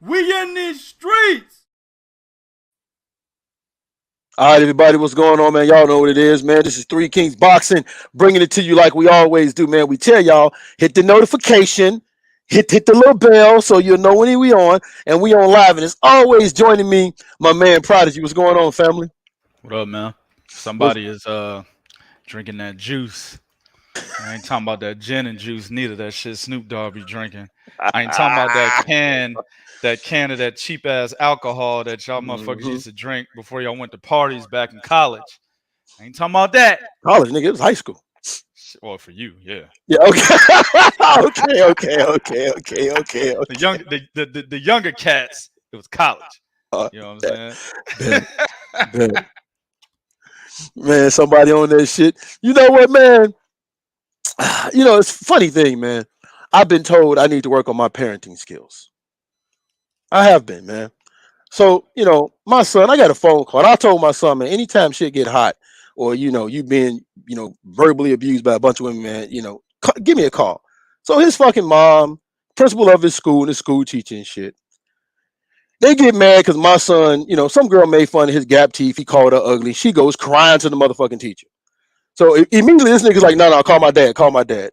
We in these streets. All right, everybody, what's going on, man? Y'all know what it is, man. This is Three Kings Boxing, bringing it to you like we always do, man. We tell y'all, hit the notification, hit the little bell so you'll know when we on, and we on live. And it's always joining me, my man Prodigy. What's going on, family? What up, man? Somebody is drinking that juice. I ain't talking about that gin and juice neither. That shit Snoop Dogg be drinking. I ain't talking about that can of that cheap ass alcohol that y'all motherfuckers used to drink before y'all went to parties back in college. I ain't talking about that. College, nigga, it was high school. Well, for you, yeah. Yeah, okay. okay. The younger cats, it was college. You know what I'm saying? Man, somebody on that shit. You know what, man? You know, it's a funny thing, man. I've been told I need to work on my parenting skills. I have been, man. So, you know, my son, I got a phone call. I told my son, man, anytime shit get hot or, you know, you being, you know, verbally abused by a bunch of women, man, you know, give me a call. So his fucking mom, principal of his school and his school teacher and shit, they get mad because my son, you know, some girl made fun of his gap teeth. He called her ugly. She goes crying to the motherfucking teacher. So immediately this nigga's like, no, call my dad.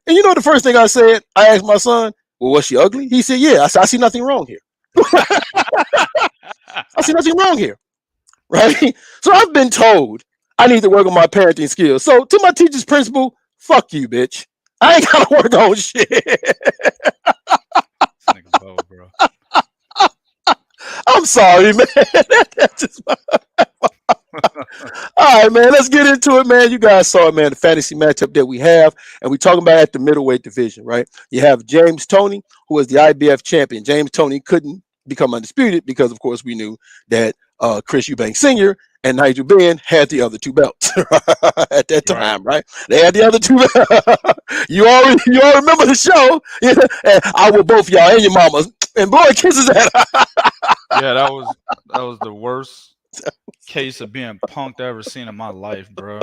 And you know the first thing I said? I asked my son, well, was she ugly? He said, yeah. I said, I see nothing wrong here. I see nothing wrong here. Right? So I've been told I need to work on my parenting skills. So to my teacher's principal, fuck you, bitch. I ain't gotta work on shit. Bro. I'm sorry, man. That's just all right, man. Let's get into it, man. You guys saw it, man. The fantasy matchup that we have, and we're talking about at the middleweight division, right? You have James Toney, who is the IBF champion. James Toney couldn't become undisputed because, of course, we knew that Chris Eubanks Sr. and Nigel Benn had the other two belts at that time, right? They had the other two. You all remember the show? Yeah. And I will both y'all and your mamas and boy kisses at. Yeah, that was the worst case of being punked I ever seen in my life, bro.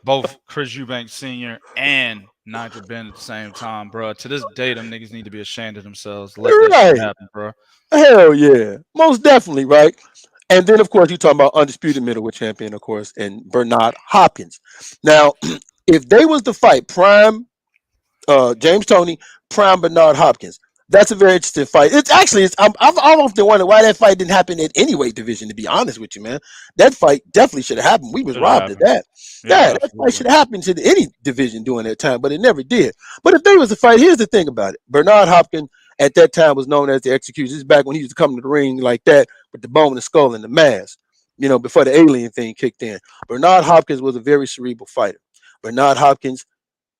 Both Chris Eubanks Sr. and Nigel Benn at the same time, bro. To this day, them niggas need to be ashamed of themselves. Let that shit happen, bro. Hell yeah. Most definitely, right? And then, of course, you're talking about undisputed middleweight champion, of course, and Bernard Hopkins. Now, if they was to fight prime James Toney, prime Bernard Hopkins, that's a very interesting fight. I've often wondered why that fight didn't happen in any weight division, to be honest with you, man. That fight definitely should have happened. We was robbed of that. Yeah, that fight should have happened to any division during that time, but it never did. But if there was a fight, here's the thing about it. Bernard Hopkins at that time was known as the Executioner. This is back when he used to come to the ring like that with the bone and the skull and the mask, you know, before the alien thing kicked in. Bernard Hopkins was a very cerebral fighter. Bernard Hopkins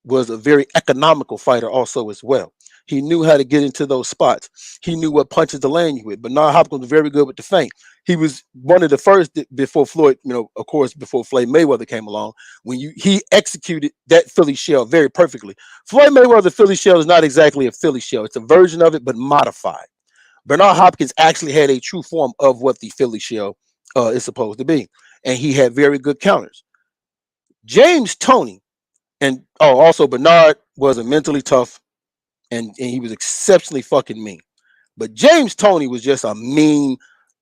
was a very economical fighter also as well. He knew how to get into those spots. He knew what punches to land you with. Bernard Hopkins was very good with the feint. He was one of the first before Floyd, you know, of course, before Floyd Mayweather came along, when he executed that Philly shell very perfectly. Floyd Mayweather's Philly shell is not exactly a Philly shell. It's a version of it, but modified. Bernard Hopkins actually had a true form of what the Philly shell is supposed to be. And he had very good counters. James Toney, and also Bernard was a mentally tough and he was exceptionally fucking mean. But James Toney was just a mean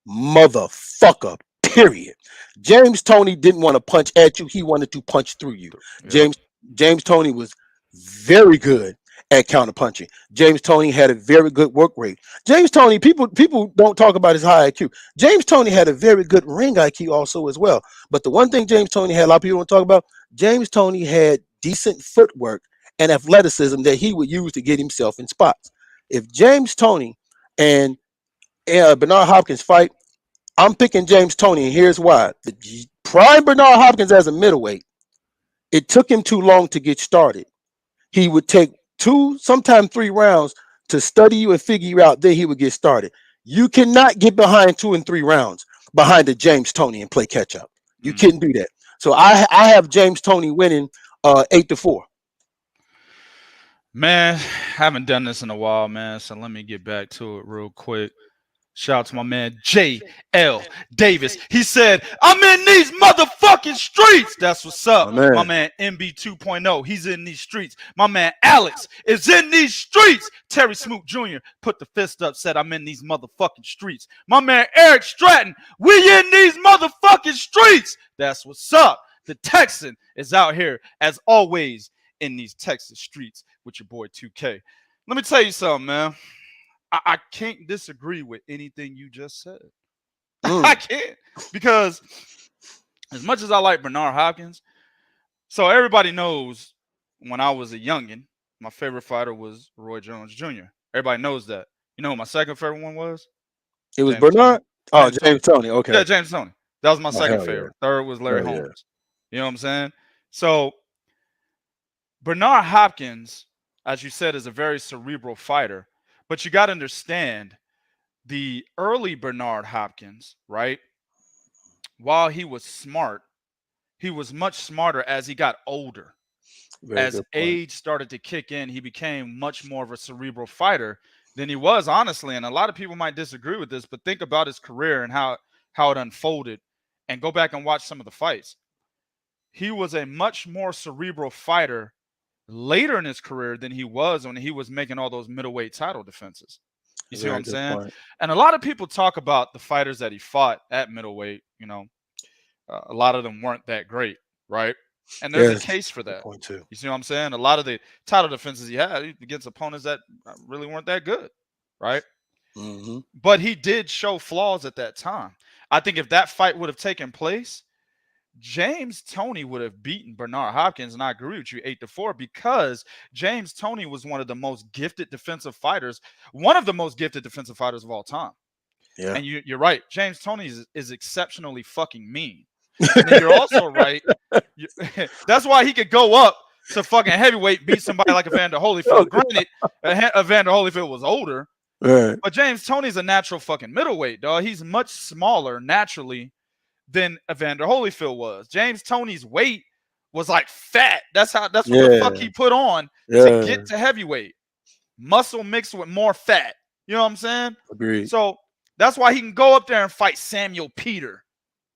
motherfucker, period. James Toney didn't want to punch at you. He wanted to punch through you. Yeah. James Toney was very good at counterpunching. James Toney had a very good work rate. James Toney, people don't talk about his high IQ. James Toney had a very good ring IQ also as well. But the one thing James Toney had, a lot of people don't talk about, James Toney had decent footwork and athleticism that he would use to get himself in spots. If James Toney and Bernard Hopkins fight, I'm picking James Toney, and here's why. The prime Bernard Hopkins as a middleweight, it took him too long to get started. He would take 2, sometimes 3 rounds to study you and figure you out, then he would get started. You cannot get behind 2 and 3 rounds behind a James Toney and play catch up. You couldn't do that. So I have James Toney winning 8-4. Man, I haven't done this in a while, man. So let me get back to it real quick. Shout out to my man J.L. Davis. He said, I'm in these motherfucking streets. That's what's up. My man. My man MB 2.0. He's in these streets. My man Alex is in these streets. Terry Smoot Jr. put the fist up, said, I'm in these motherfucking streets. My man Eric Stratton, we in these motherfucking streets. That's what's up. The Texan is out here, as always, in these Texas streets with your boy 2K. Let me tell you something, man. I can't disagree with anything you just said. I can't, because as much as I like Bernard Hopkins, so everybody knows when I was a youngin, my favorite fighter was Roy Jones Jr. Everybody knows that. You know who my second favorite one was? It was James Bernard? Toney. Oh, James Toney. Okay. Yeah, James Toney. That was my second hell yeah. favorite. Third was Larry Hell yeah. Holmes. You know what I'm saying? So Bernard Hopkins, as you said, is a very cerebral fighter. But you got to understand, the early Bernard Hopkins, right? While he was smart, he was much smarter as he got older. Very As good point. age started to kick in, he became much more of a cerebral fighter than he was, honestly. And a lot of people might disagree with this, but think about his career and how it unfolded, and go back and watch some of the fights. He was a much more cerebral fighter later in his career than he was when he was making all those middleweight title defenses. You see Very what I'm good saying? point. And a lot of people talk about the fighters that he fought at middleweight. You know, a lot of them weren't that great, right? And there's Yes. a case for Good that. point too. You see what I'm saying? A lot of the title defenses he had against opponents that really weren't that good, right? Mm-hmm. But he did show flaws at that time. I think if that fight would have taken place, James Toney would have beaten Bernard Hopkins, and I agree with you 8-4, because James Toney was one of the most gifted defensive fighters, one of the most gifted defensive fighters of all time. Yeah. And you're right. James Toney is exceptionally fucking mean. And then you're also right. That's why he could go up to fucking heavyweight, beat somebody like Evander Holyfield. Granted, Evander Holyfield was older, Right. but James Toney's a natural fucking middleweight, dog. He's much smaller naturally than Evander Holyfield was. James Toney's weight was like fat. That's what the fuck he put on to get to heavyweight. Muscle mixed with more fat. You know what I'm saying? Agreed. So that's why he can go up there and fight Samuel Peter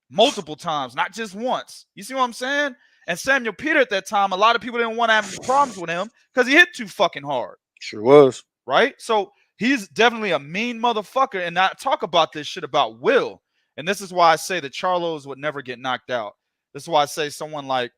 multiple times, not just once. You see what I'm saying? And Samuel Peter at that time, a lot of people didn't want to have any problems with him because he hit too fucking hard. Sure was. Right? So he's definitely a mean motherfucker. And I talk about this shit about Will. And this is why I say the Charlos would never get knocked out. This is why I say someone like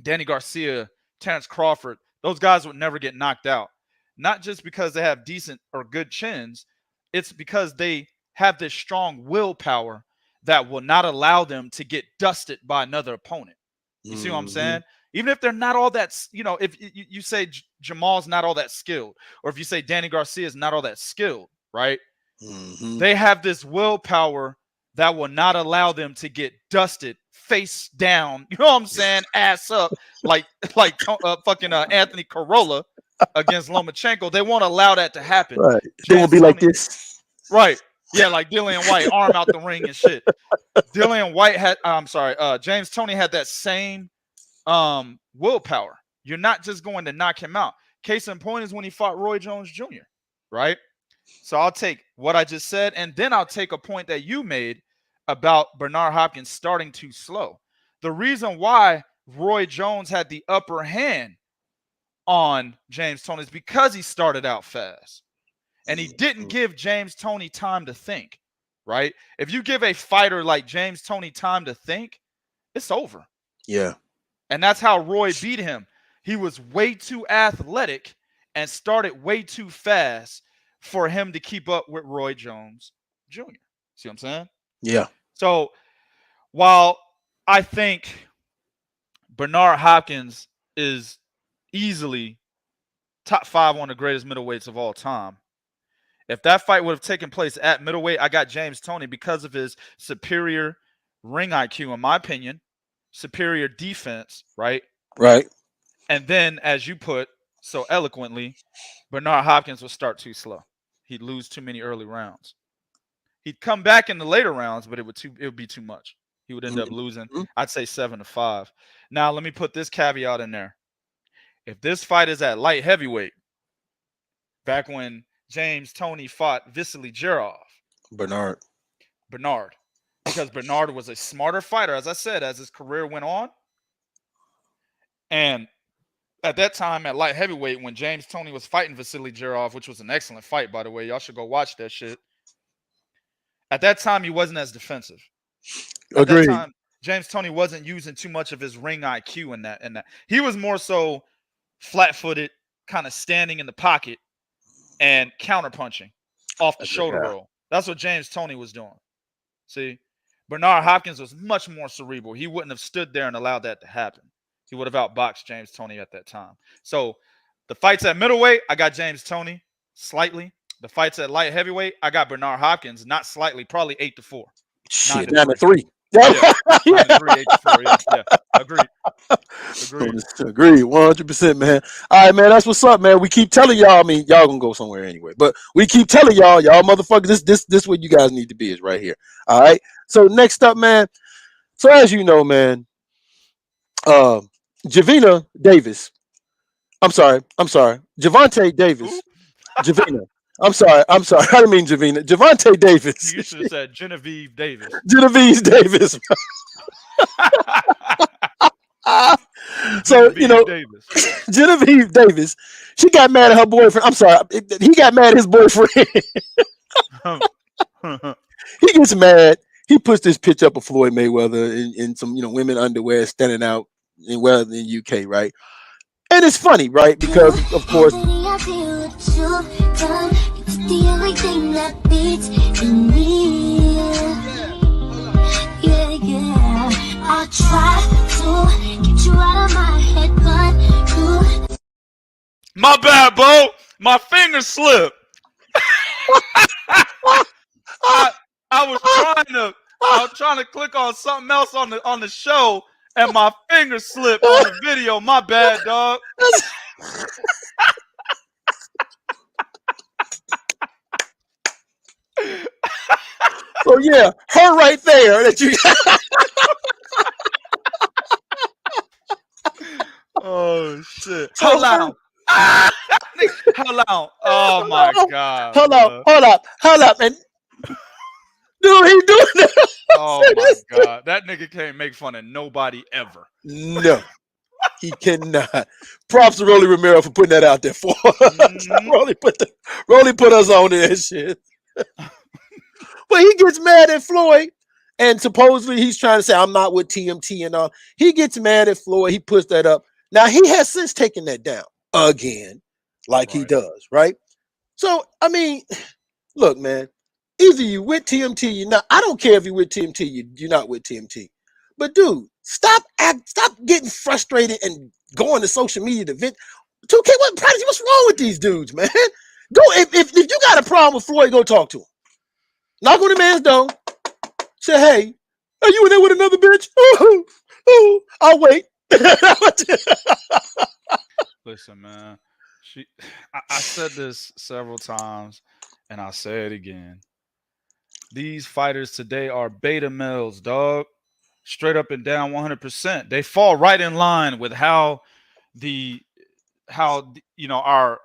Danny Garcia, Terrence Crawford, those guys would never get knocked out. Not just because they have decent or good chins. It's because they have this strong willpower that will not allow them to get dusted by another opponent. You see what I'm saying? Even if they're not all that, if you say Jamal's not all that skilled, or if you say Danny Garcia is not all that skilled, right? They have this willpower that will not allow them to get dusted face down. You know what I'm saying? Ass up, like fucking Anthony Corolla against Lomachenko. They won't allow that to happen. Right. They won't be like this. Right. Yeah, like Dillian White, arm out the ring and shit. Dillian White had, James Toney had that same willpower. You're not just going to knock him out. Case in point is when he fought Roy Jones Jr., right? So I'll take what I just said, and then I'll take a point that you made about Bernard Hopkins starting too slow. The reason why Roy Jones had the upper hand on James Toney is because he started out fast. And he didn't give James Toney time to think, right? If you give a fighter like James Toney time to think, it's over. Yeah. And that's how Roy beat him. He was way too athletic and started way too fast for him to keep up with Roy Jones Jr. See what I'm saying? Yeah. So while I think Bernard Hopkins is easily top 5 on the greatest middleweights of all time, if that fight would have taken place at middleweight, I got James Toney because of his superior ring IQ, in my opinion, superior defense, right? Right. And then, as you put so eloquently, Bernard Hopkins would start too slow. He'd lose too many early rounds. He'd come back in the later rounds, but it would be too much. He would end up losing, I'd say 7-5. Now, let me put this caveat in there. If this fight is at light heavyweight, back when James Toney fought Vasily Jarov, Bernard. Bernard. Because Bernard was a smarter fighter, as I said, as his career went on. And at that time at light heavyweight, when James Toney was fighting Vasily Jirov, which was an excellent fight, by the way, y'all should go watch that shit. At that time, he wasn't as defensive. At that Agreed. time, James Toney wasn't using too much of his ring IQ in that. He was more so flat-footed, kind of standing in the pocket and counterpunching off the shoulder roll. That's what James Toney was doing. See, Bernard Hopkins was much more cerebral. He wouldn't have stood there and allowed that to happen. He would have outboxed James Toney at that time. So the fights at middleweight, I got James Toney slightly. The fights at light heavyweight, I got Bernard Hopkins, not slightly, probably 8-4. Shit, 9-3. Yeah, 9-3, 8-4. Yeah. Agreed. 100%, man. All right, man. That's what's up, man. We keep telling y'all. I mean, y'all gonna go somewhere anyway, but we keep telling y'all motherfuckers, this what you guys need to be is right here. All right. So next up, man. So as you know, man, Gervonta Davis. I'm sorry. Gervonta Davis. Javina. I'm sorry. I didn't mean Javina. Gervonta Davis. You should have said Genevieve Davis. Genevieve Davis. So, Genevieve Davis, she got mad at her boyfriend. I'm sorry. He got mad at his boyfriend. He gets mad. He puts this picture up of Floyd Mayweather in some, women underwear standing out in the UK, right? And it's funny, right? Because, of course, the only thing that beats in me. Yeah. I try to get you out of my head, but you. My bad, Bo. My finger slipped. I was trying to click on something else on the show, and my finger slipped on the video. My bad, dog. So yeah, her right there that you. Oh shit! How loud? How loud? Oh my god! Hold up, and dude, he doing that. Oh my god, that nigga can't make fun of nobody ever. No, he cannot. Props to Rolly Romero for putting that out there for us. Mm-hmm. Rolly put us on that shit. But he gets mad at Floyd, and supposedly he's trying to say, I'm not with TMT and all. He gets mad at Floyd. He puts that up. Now, he has since taken that down again, like he does, right? So, I mean, look, man, either you with TMT, you're not. I don't care if you're with TMT, you're not with TMT. But, dude, stop getting frustrated and going to social media to vent. 2K, what's wrong with these dudes, man? Go if you got a problem with Floyd, go talk to him. Knock on the man's door. Say, hey, are you in there with another bitch? Ooh, I'll wait. Listen, man. I said this several times, and I'll say it again. These fighters today are beta males, dog. Straight up and down 100%. They fall right in line with how our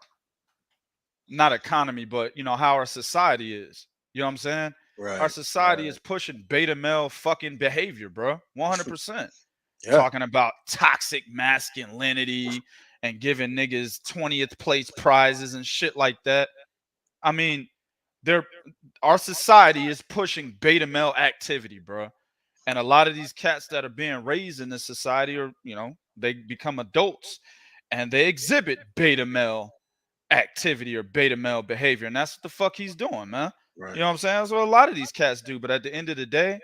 not economy, but how our society is. You know what I'm saying? Right. Our society is pushing beta male fucking behavior, bro. 100%. Yeah. Talking about toxic masculinity and giving niggas 20th place prizes and shit like that. I mean, our society is pushing beta male activity, bro. And a lot of these cats that are being raised in this society are, they become adults and they exhibit beta male activity or beta male behavior. And that's what the fuck he's doing, man. Right. You know what I'm saying? That's what a lot of these cats do. But at the end of the day,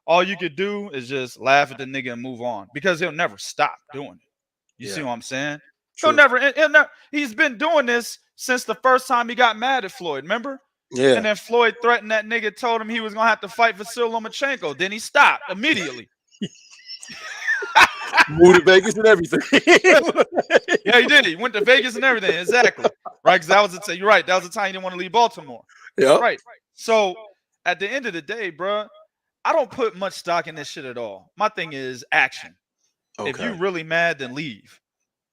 all you could do is just laugh at the nigga and move on because he'll never stop doing it. You see what I'm saying? True. He's been doing this since the first time he got mad at Floyd, remember? Yeah. And then Floyd threatened that nigga, told him he was going to have to fight Vasily Lomachenko. Then he stopped immediately. Moved to Vegas and everything. Yeah, he did. He went to Vegas and everything. Exactly. Right? Because you're right. That was the time he didn't want to leave Baltimore. Yeah. Right. So at the end of the day, bro, I don't put much stock in this shit at all. My thing is action. Okay. If you're really mad, then leave.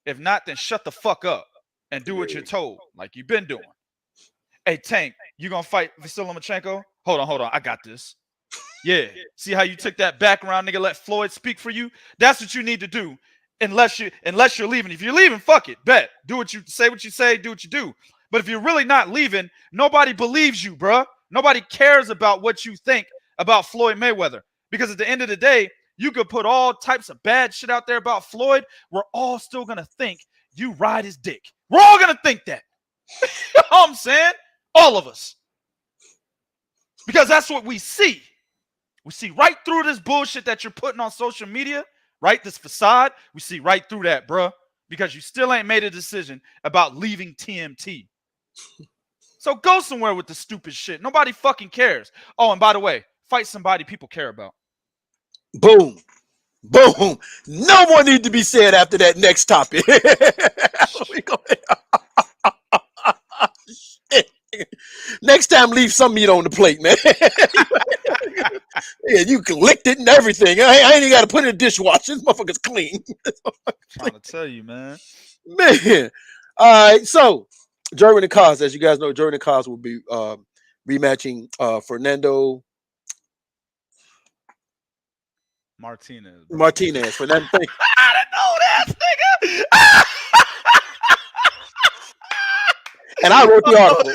If not, then shut the fuck up and do what you're told, like you've been doing. Hey, Tank, you gonna fight Vasily Lomachenko? Hold on. I got this. Yeah. See how you took that background, nigga, let Floyd speak for you? That's what you need to do. Unless you're leaving. If you're leaving, fuck it. Bet. Do what you say, do what you do. But if you're really not leaving, nobody believes you, bruh. Nobody cares about what you think about Floyd Mayweather. Because at the end of the day, you could put all types of bad shit out there about Floyd. We're all still gonna think you ride his dick. We're all gonna think that. You know what I'm saying? All of us. Because that's what we see. We see right through this bullshit that you're putting on social media, right? This facade. We see right through that, bruh. Because you still ain't made a decision about leaving TMT. So go somewhere with the stupid shit. Nobody fucking cares. Oh, and by the way, fight somebody people care about. Boom. Boom. No more need to be said after that next topic. Next time, leave some meat on the plate, man. Yeah, you licked it and everything. I ain't even got to put it in the dishwasher. This motherfucker's clean. Trying to tell you, man. Man. All right, so Jerwin Ancajas, as you guys know, Jerwin Ancajas will be rematching Fernando Martinez. Fernando. I didn't know that, nigga. And I wrote the article.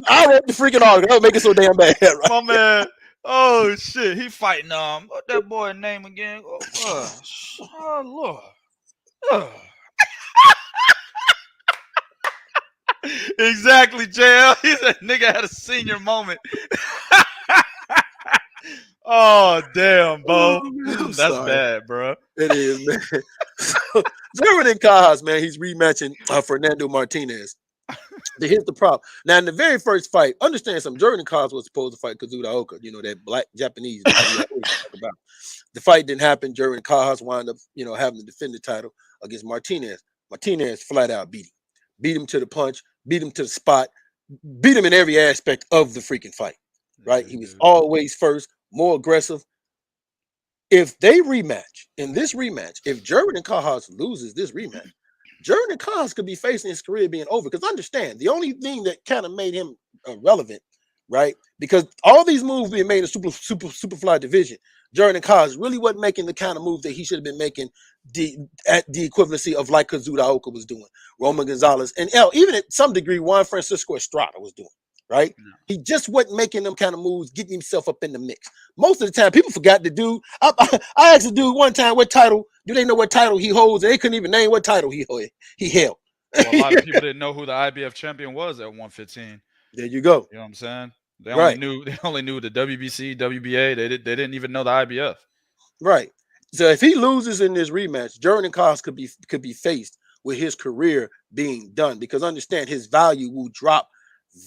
I wrote the freaking article. That would make it so damn bad, right? My man. Oh shit, he fighting what that boy name again? Oh Lord. Exactly, JL. He said nigga had a senior moment. Oh damn, Bo. That's sorry. bad, bro. It is, man. So, Jerwin Ancajas, man, he's rematching Fernando Martinez. Here's the problem. Now, in the very first fight, understand something. Jerwin Ancajas was supposed to fight Kazuda, you know, that black Japanese talk about. The fight didn't happen. Jerwin Ancajas wound up, having to defend the title against Martinez. Martinez flat out beat him. Beat him to the punch, beat him to the spot, beat him in every aspect of the freaking fight. Right? He was always first, more aggressive. If they rematch, in this rematch, if Jerwin Ancajas loses this rematch, Jerwin Ancajas could be facing his career being over. Because understand, the only thing that kind of made him relevant, right? Because all these moves being made in the superfly division, Jerwin Ancajas really wasn't making the kind of move that he should have been making at the equivalency of like Kazuda was doing, Roman Gonzalez, and even at some degree, Juan Francisco Estrada was doing. Right? No. He just wasn't making them kind of moves, getting himself up in the mix. Most of the time, people forgot the dude. I asked the dude one time what title. Do they know what title he holds? And they couldn't even name what title he held. Well, a lot of people didn't know who the IBF champion was at 115. There you go. You know what I'm saying? They only knew the WBC, WBA. They didn't even know the IBF. Right. So if he loses in this rematch, Jerwin Ancajas could be faced with his career being done, because understand his value will drop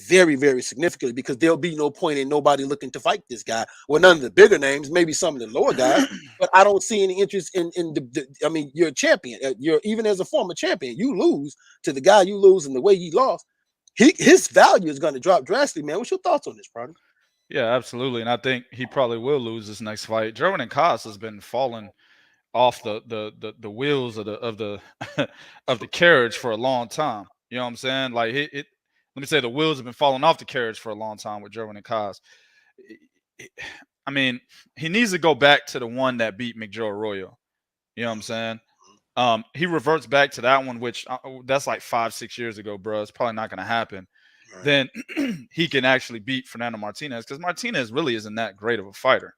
very, very significantly, because there'll be no point in nobody looking to fight this guy. Well, none of the bigger names, maybe some of the lower guys, but I don't see any interest in I mean, you're a champion. You're, even as a former champion, you lose to the guy you lose and the way he lost. His value is going to drop drastically, man. What's your thoughts on this, Prodigy? Yeah, absolutely. And I think he probably will lose this next fight. Jerwin Ancajas has been falling off the wheels of the of the carriage for a long time. You know what I'm saying? Like let me say the wheels have been falling off the carriage for a long time with Jerwin Ancajas. I mean, he needs to go back to the one that beat McJoe Arroyo. You know what I'm saying? He reverts back to that one, which that's like 5-6 years ago, bro. It's probably not going to happen. Right. Then he can actually beat Fernando Martinez, because Martinez really isn't that great of a fighter.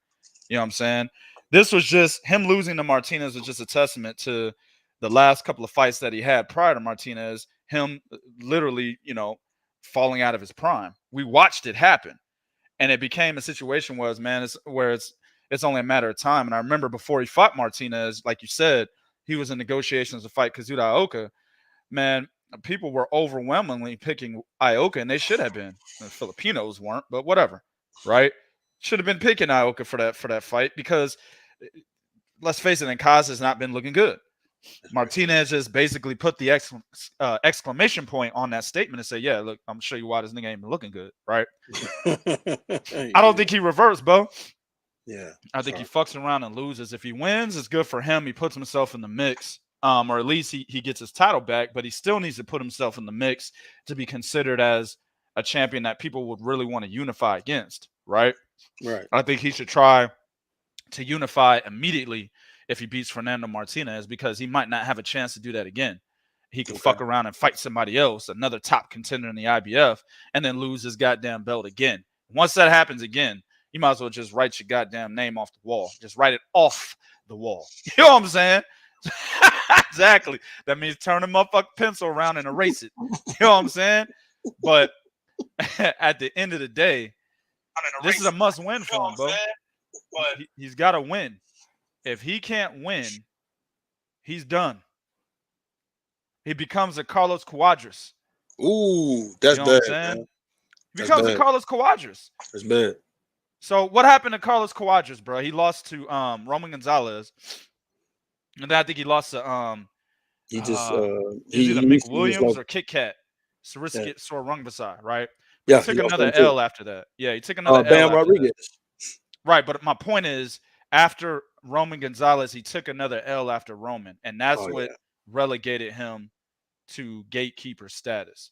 You know what I'm saying? This was just him losing to Martinez was just a testament to the last couple of fights that he had prior to Martinez, him literally, falling out of his prime. We watched it happen, and it became a situation where it's only a matter of time. And I remember before he fought Martinez, like you said, he was in negotiations to fight Kazuda Ioka. Man, people were overwhelmingly picking Ioka, and they should have been. The Filipinos weren't, but whatever, right? Should have been picking Ioka for that fight, because let's face it, Ancajas has not been looking good. Martinez just basically put the exclamation point on that statement and say, yeah, look, I'm gonna show you why this nigga ain't been looking good, right? I don't think he reverts, Bo. Yeah. I think he fucks around and loses. If he wins, it's good for him. He puts himself in the mix, or at least he gets his title back, but he still needs to put himself in the mix to be considered as a champion that people would really want to unify against, right? Right. I think he should try to unify immediately if he beats Fernando Martinez, because he might not have a chance to do that again. He could fuck around and fight somebody else, another top contender in the IBF, and then lose his goddamn belt again. Once that happens again, you might as well just write your goddamn name off the wall. Just write it off the wall. You know what I'm saying? Exactly. That means turn the motherfucking pencil around and erase it. You know what I'm saying? But at the end of the day, this is a must-win for him, bro. He's got to win. If he can't win, he's done. He becomes a Carlos Cuadras. Ooh, that's bad, man. He becomes a Carlos Cuadras. That's bad. So what happened to Carlos Cuadras, bro? He lost to Roman Gonzalez, and then I think he lost to he just either McWilliams or Kit Kat. Sorungbasai, right? Yeah, he took another L after that. Yeah, he took another L. Bam Rodriguez. Right, but my point is, after Roman Gonzalez, he took another L after Roman, and that's what relegated him to gatekeeper status.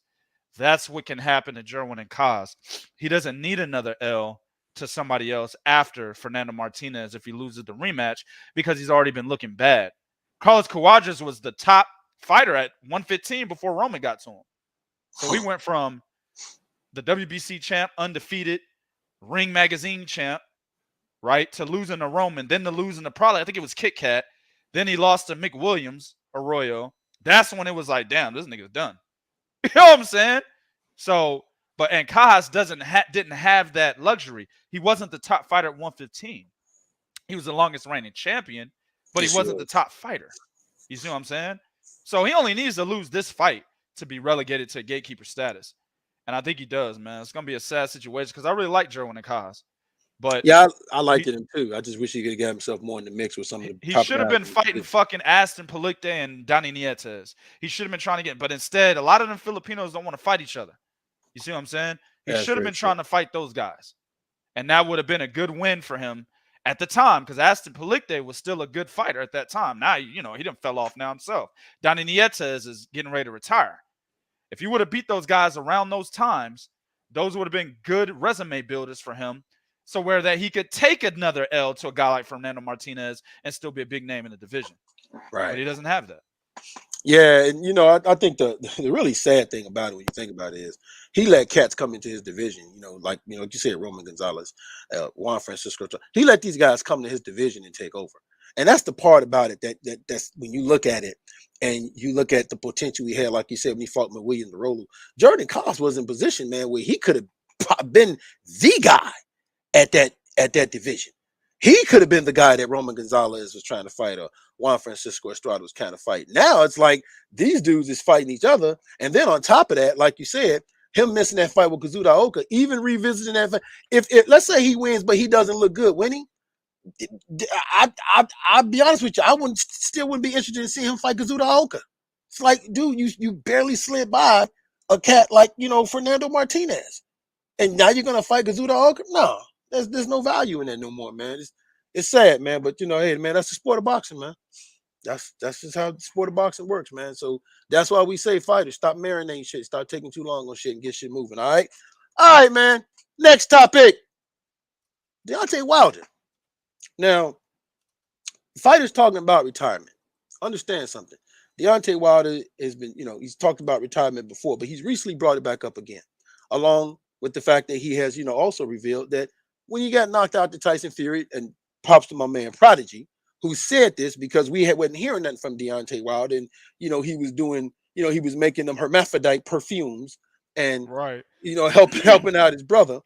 That's what can happen to Jerwin Ancajas. He doesn't need another L to somebody else after Fernando Martinez if he loses the rematch, because he's already been looking bad. Carlos Cuadras was the top fighter at 115 before Roman got to him. So we went from the WBC champ, undefeated, Ring Magazine champ, right, to losing to Roman, then to losing to probably, I think it was Kit Kat. Then he lost to McWilliams, Arroyo. That's when it was like, damn, this nigga's done. You know what I'm saying? So, but Ancajas didn't have that luxury. He wasn't the top fighter at 115. He was the longest reigning champion, but he wasn't the top fighter. You see what I'm saying? So he only needs to lose this fight to be relegated to gatekeeper status. And I think he does, man. It's going to be a sad situation because I really like Jerwin Ancajas. But yeah, I liked him too. I just wish he could have got himself more in the mix with some of the. He should have been fighting fucking Aston Palicte and Donny Nietes. He should have been trying to get, but instead, a lot of them Filipinos don't want to fight each other. You see what I'm saying? He should have been trying to fight those guys, and that would have been a good win for him at the time, because Aston Palicte was still a good fighter at that time. Now, he done fell off now himself. Donny Nietes is getting ready to retire. If you would have beat those guys around those times, those would have been good resume builders for him. So where that he could take another L to a guy like Fernando Martinez and still be a big name in the division. Right. But he doesn't have that. Yeah, and I think the really sad thing about it when you think about it is he let cats come into his division, like you said, Roman Gonzalez, Juan Francisco. He let these guys come to his division and take over. And that's the part about it that's when you look at it and you look at the potential he had, like you said, when he fought McWilliams and Rolo. Jerwin Ancajas was in position, man, where he could have been the guy at that division. He could have been the guy that Roman Gonzalez was trying to fight, or Juan Francisco Estrada was kind of fighting. Now it's like these dudes is fighting each other, and then on top of that, like you said, him missing that fight with Kazuda Oka, even revisiting that fight. If let's say he wins, but he doesn't look good winning, I'll be honest with you, I still wouldn't be interested in seeing him fight Kazuda Oka. It's like, dude, you barely slid by a cat like Fernando Martinez, and now you're gonna fight Kazuda Oka? No. There's no value in that no more, man. It's sad, man. But hey, man, that's the sport of boxing, man. That's just how the sport of boxing works, man. So that's why we say fighters, stop marinating shit, stop taking too long on shit and get shit moving. All right, man. Next topic. Deontay Wilder. Now, fighters talking about retirement. Understand something. Deontay Wilder has been, he's talked about retirement before, but he's recently brought it back up again, along with the fact that he has, also revealed that when he got knocked out to Tyson Fury, and props to my man Prodigy, who said this because wasn't hearing nothing from Deontay Wilder, and he was doing, he was making them hermaphrodite perfumes and helping out his brother.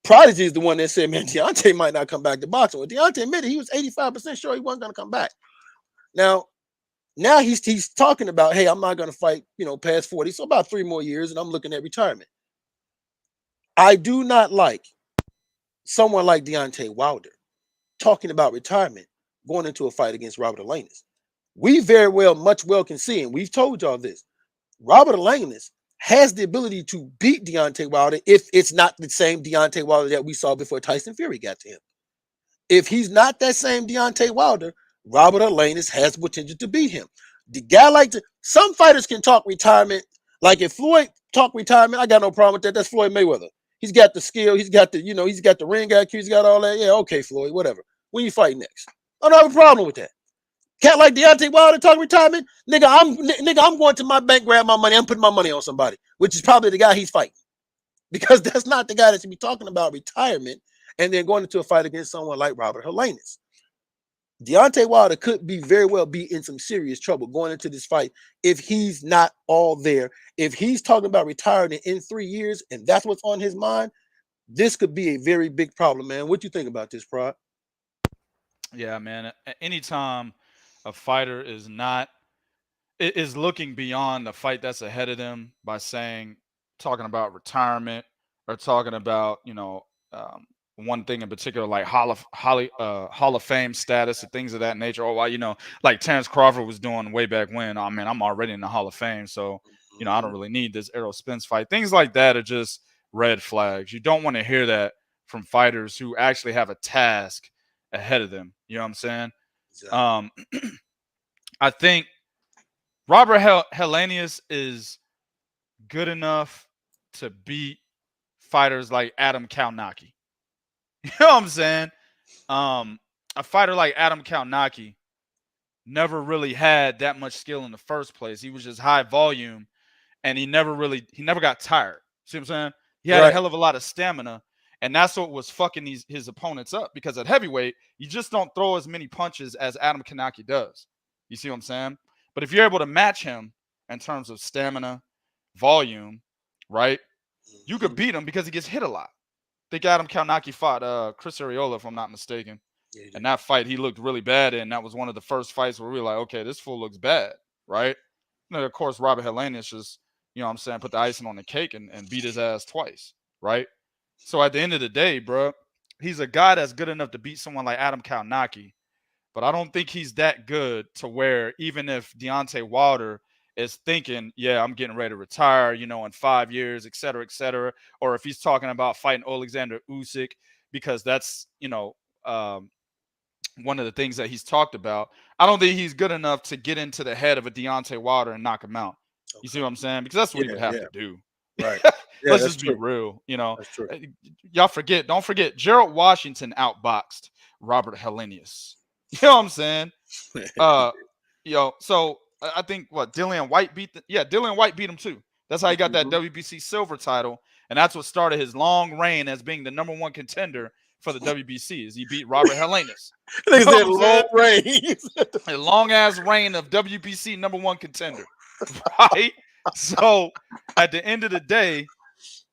Prodigy is the one that said, man, Deontay might not come back to boxing. Well, Deontay admitted he was 85% sure he wasn't going to come back. Now he's talking about, hey, I'm not going to fight, past 40, so about 3 more years, and I'm looking at retirement. I do not like someone like Deontay Wilder talking about retirement going into a fight against Robert Helenius. We very well can see, and we've told y'all this, Robert Helenius has the ability to beat Deontay Wilder if it's not the same Deontay Wilder that we saw before Tyson Fury got to him. If he's not that same Deontay Wilder, Robert Helenius has the potential to beat him. The guy some fighters can talk retirement. Like if Floyd talk retirement, I got no problem with that. That's Floyd Mayweather. He's got the skill. He's got the, he's got the ring IQ. He's got all that. Yeah, okay, Floyd, whatever. When you fight next? I don't have a problem with that. Cat like Deontay Wilder talking retirement, nigga, I'm going to my bank, grab my money. I'm putting my money on somebody, which is probably the guy he's fighting, because that's not the guy that should be talking about retirement and then going into a fight against someone like Robert Helenius. Deontay Wilder could be very well be in some serious trouble going into this fight if he's not all there. If he's talking about retiring in 3 years and that's what's on his mind, this could be a very big problem, man. What do you think about this, Prod? Yeah, man. Anytime a fighter is looking beyond the fight that's ahead of them by talking about retirement or talking about one thing in particular, like Hall of Fame status and things of that nature. Or like Terrence Crawford was doing way back when. Oh man, I'm already in the Hall of Fame, so I don't really need this Errol Spence fight. Things like that are just red flags. You don't want to hear that from fighters who actually have a task ahead of them. You know what I'm saying? Exactly. I think Robert Helenius is good enough to beat fighters like Adam Kalnaki. You know what I'm saying? A fighter like Adam Kalnaki never really had that much skill in the first place. He was just high volume, and he never got tired. See what I'm saying? He had a hell of a lot of stamina, and that's what was fucking his opponents up, because at heavyweight, you just don't throw as many punches as Adam Kalnaki does. You see what I'm saying? But if you're able to match him in terms of stamina, volume, right, you could beat him because he gets hit a lot. I think Adam Kalnaki fought Chris Arreola, if I'm not mistaken. Yeah, and that fight, he looked really bad in. That was one of the first fights where we were like, okay, this fool looks bad, right? And then, of course, Robert Helenius just, you know what I'm saying, put the icing on the cake and beat his ass twice, right? So at the end of the day, bro, he's a guy that's good enough to beat someone like Adam Kalnaki, but I don't think he's that good to where even if Deontay Wilder is thinking, yeah, I'm getting ready to retire, in 5 years, et cetera, or if he's talking about fighting Alexander Usyk, because that's, one of the things that he's talked about, I don't think he's good enough to get into the head of a Deontay Wilder and knock him out. Okay. You see what I'm saying? Because that's what he would have to do. Right. Let's just be real. That's true. Y'all don't forget, Gerald Washington outboxed Robert Helenius. You know what I'm saying? So I think Dillian White Dillian White beat him too. That's how he got that WBC silver title, and that's what started his long reign as being the number one contender for the WBC. Is he beat Robert Helenius? He said long reign, a long ass reign of WBC number one contender, right? So at the end of the day,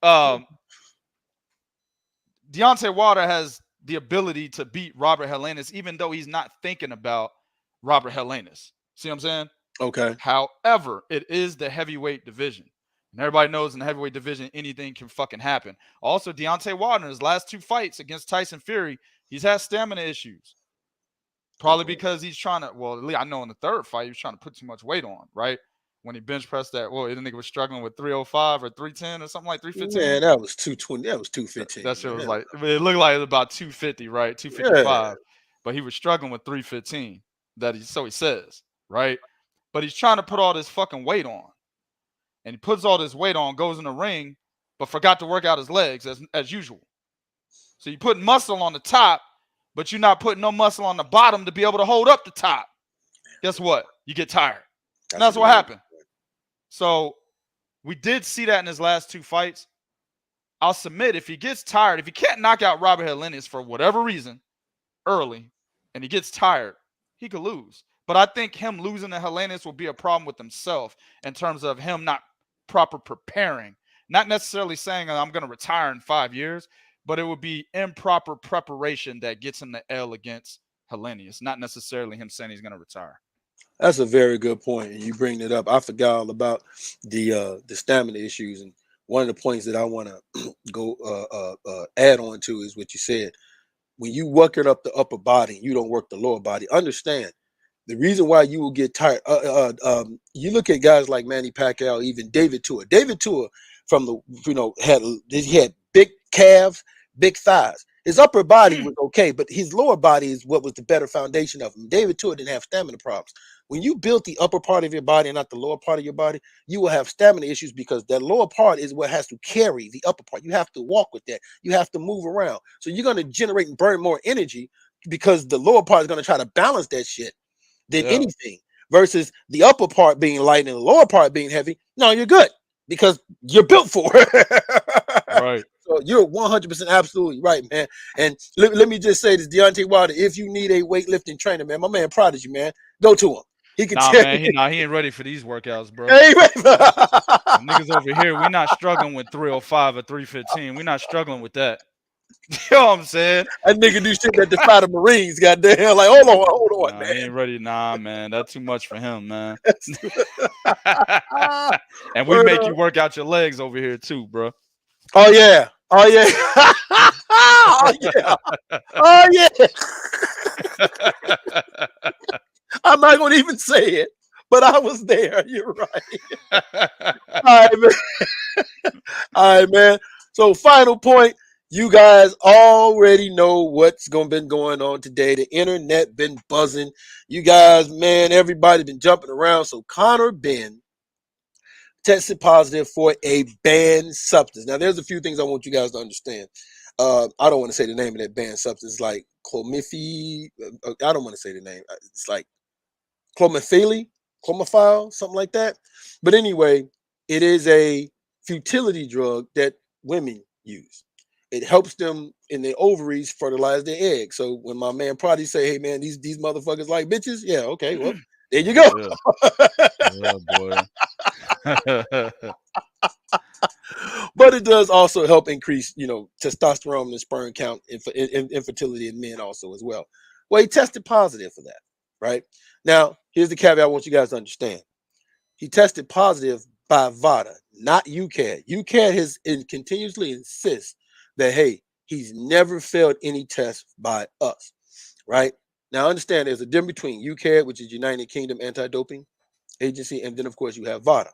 Deontay Wilder has the ability to beat Robert Helenius, even though he's not thinking about Robert Helenius. See what I'm saying? Okay. However, it is the heavyweight division. And everybody knows in the heavyweight division, anything can fucking happen. Also, Deontay Wilder, in his last 2 fights against Tyson Fury, he's had stamina issues. Probably because he's trying to, at least I know in the 3rd fight, he was trying to put too much weight on, right? When he bench pressed that, the nigga was struggling with 305 or 310 or something like 315. Man, that was 220. That was 215. That shit was like, it looked like it was about 250, right? 255. Yeah. But he was struggling with 315. So he says, right? But he's trying to put all this fucking weight on. And he puts all this weight on, goes in the ring, but forgot to work out his legs as usual. So you put muscle on the top, but you're not putting no muscle on the bottom to be able to hold up the top. Guess what? You get tired. And that's what happened. So we did see that in his last 2 fights. I'll submit, if he gets tired, if he can't knock out Robert Helenius for whatever reason early, and he gets tired, he could lose. But I think him losing to Helenius will be a problem with himself in terms of him not proper preparing. Not necessarily saying I'm going to retire in 5 years, but it would be improper preparation that gets him the L against Helenius, not necessarily him saying he's going to retire. That's a very good point, and you bring it up. I forgot all about the stamina issues, and one of the points that I want to go add on to is what you said. When you work it up the upper body, you don't work the lower body. Understand the reason why you will get tired. You look at guys like Manny Pacquiao, even David Tua. David Tua, from the he had big calves, big thighs. His upper body was okay, but his lower body is what was the better foundation of him. David Tua didn't have stamina problems. when you build the upper part of your body and not the lower part of your body, you will have stamina issues because that lower part is what has to carry the upper part. You have to walk with that. You have to move around. So you're going to generate and burn more energy because the lower part is going to try to balance that shit than Yeah. anything versus the upper part being light and the lower part being heavy. No, you're good because you're built for it. Right. So you're 100% absolutely right, man. And let me just say this, Deontay Wilder, if you need a weightlifting trainer, man, my man prodigy, man, go to him. He can Nah, tell man. you. He ain't ready for these workouts, bro. Hey, The niggas over here, we not struggling with 305 or 315. We not struggling with that. You know what I'm saying? that nigga do shit that defy the Marines, goddamn. Like, hold on, Nah, he man. ain't ready. Nah, man. That's too much for him, man. Ah, And we word make up. you work out your legs over here too, bro. Oh yeah. Oh yeah. Oh yeah. Oh yeah. I'm not gonna even say it, but I was there. You're right. All right, man. All right, man. So final point. You guys already know what's been going on today. The internet been buzzing. You guys, man, everybody been jumping around. So Connor Benn tested positive for a banned substance. Now, there's a few things I want you guys to understand. I don't want to say the name of that banned substance. It's like clomiphene. I don't want to say the name. It's like clomophile, something like that. But anyway, it is a futility drug that women use. It helps them in their ovaries fertilize their eggs. So when my man Prodigy say, "Hey man, these motherfuckers like bitches," yeah, okay, well there you go. Yeah. Yeah, boy. But it does also help increase, testosterone and sperm count infertility in men also as well. Well, he tested positive for that, right? Now, here's the caveat I want you guys to understand. He tested positive by VADA, not UCAD. UCAD continuously insists that, hey, he's never failed any test by us, right? Now, understand there's a difference between UCAD, which is United Kingdom Anti-Doping Agency, and then, of course, you have VADA.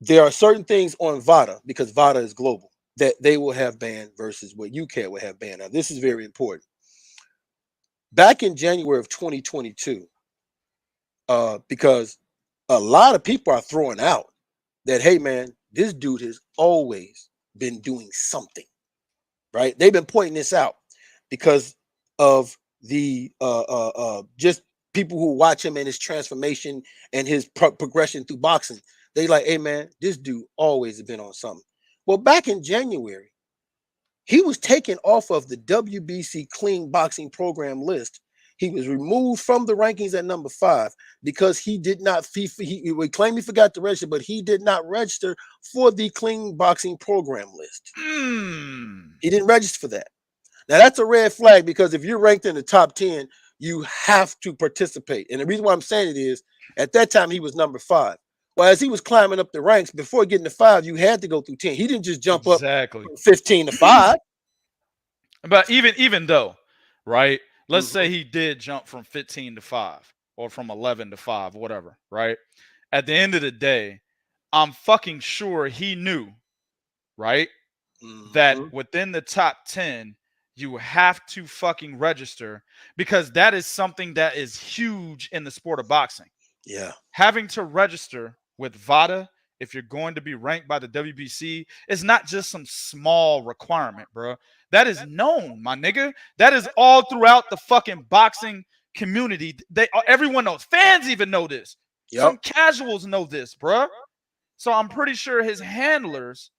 There are certain things on VADA, because VADA is global, that they will have banned versus what UCAD will have banned. Now, this is very important. Back in January of 2022, because a lot of people are throwing out that, hey, man, this dude has always been doing something, right? They've been pointing this out because of the just people who watch him and his transformation and his progression through boxing. They like, hey, man, this dude always has been on something. Well, back in January, he was taken off of the WBC clean boxing program list. He was removed from the rankings at number 5 because he did not, he would claim he forgot to register, but he did not register for the clean boxing program list. He didn't register for that. Now, that's a red flag because if you're ranked in the top 10, you have to participate. And the reason why I'm saying it is, at that time, he was number 5. Well, as he was climbing up the ranks, before getting to 5, you had to go through 10. He didn't just jump up Exactly. from 15 to 5. But even though, right? Let's say Mhm. he did jump from 15 to 5 or from 11 to 5, whatever, right? At the end of the day, I'm fucking sure he knew, right? That Mhm. within the top 10, you have to fucking register because that is something that is huge in the sport of boxing. Yeah. Having to register with VADA if you're going to be ranked by the WBC is not just some small requirement, bro. That is known, my nigga. That is all throughout the fucking boxing community. Everyone knows. Fans even know this. Yep. Some casuals know this, bro. So I'm pretty sure his handlers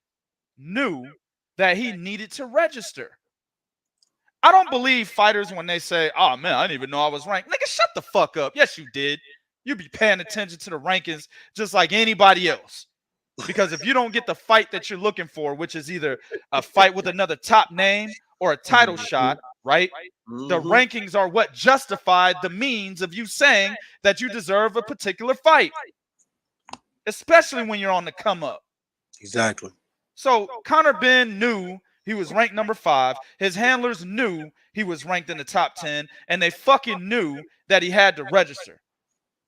knew that he needed to register. I don't believe fighters when they say, "Oh man, I didn't even know I was ranked." Nigga, shut the fuck up. Yes, you did. You be paying attention to the rankings just like anybody else. Because if you don't get the fight that you're looking for, which is either a fight with another top name or a title shot, right? The Mhm. rankings are what justify the means of you saying that you deserve a particular fight, especially when you're on the come up. Exactly. So Connor Benn knew he was ranked number 5. His handlers knew he was ranked in the top 10, and they fucking knew that he had to register.